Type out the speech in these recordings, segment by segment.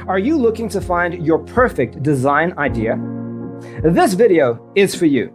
Are you looking to find your perfect design idea? This video is for you.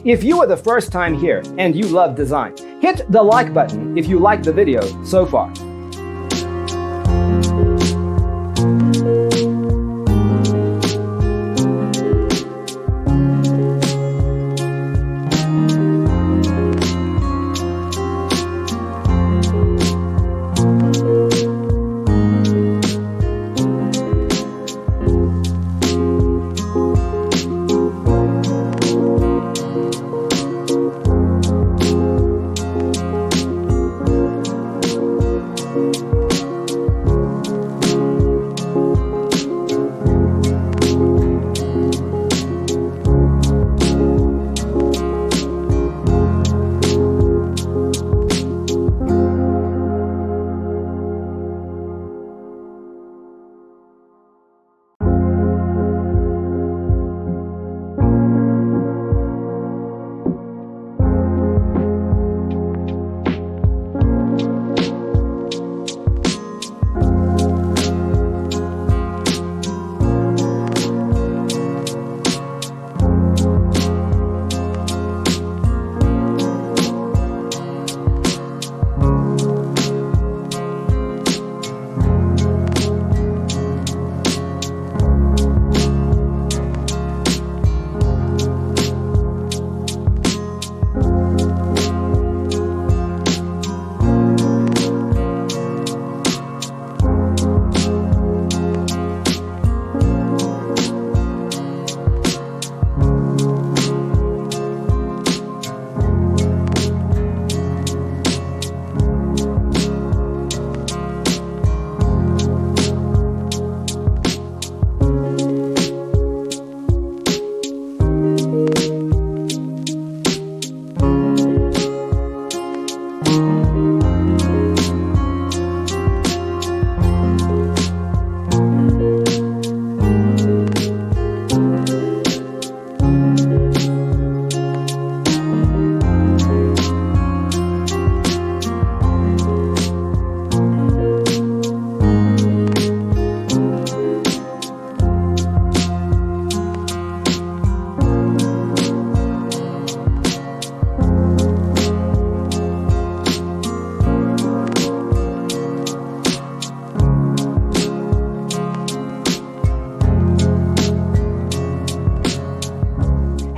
If you are the first time here and you love design, hit the like button if you like the video so far.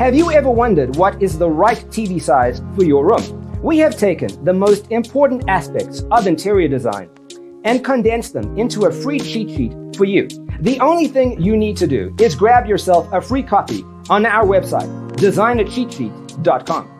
Have you ever wondered what is the right TV size for your room? We have taken the most important aspects of interior design and condensed them into a free cheat sheet for you. The only thing you need to do is grab yourself a free copy on our website, designercheatsheet.com.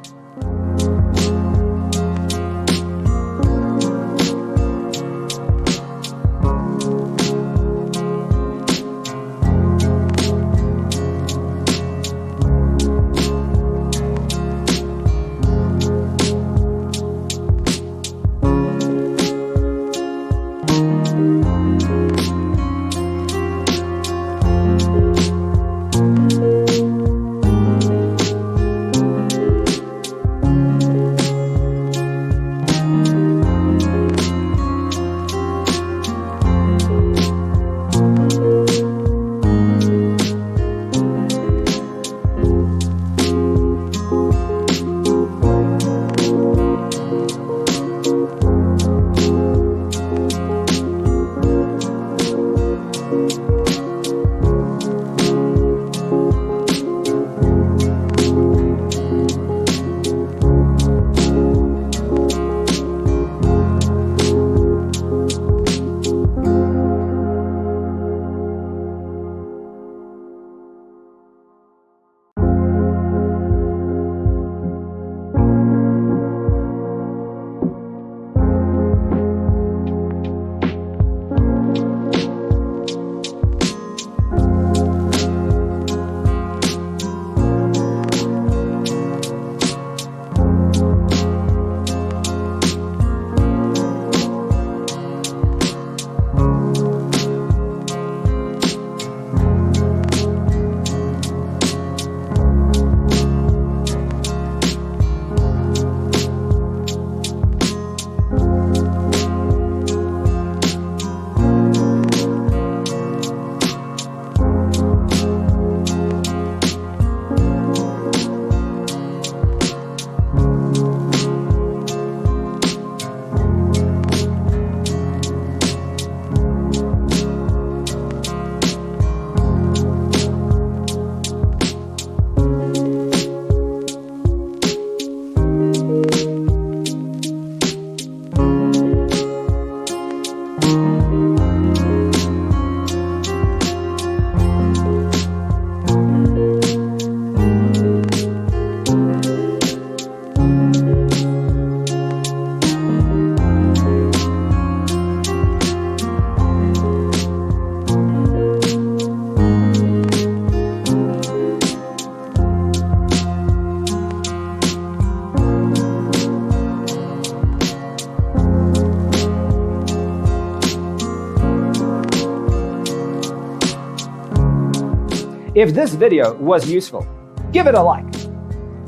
If this video was useful, give it a like.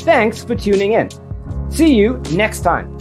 Thanks for tuning in. See you next time.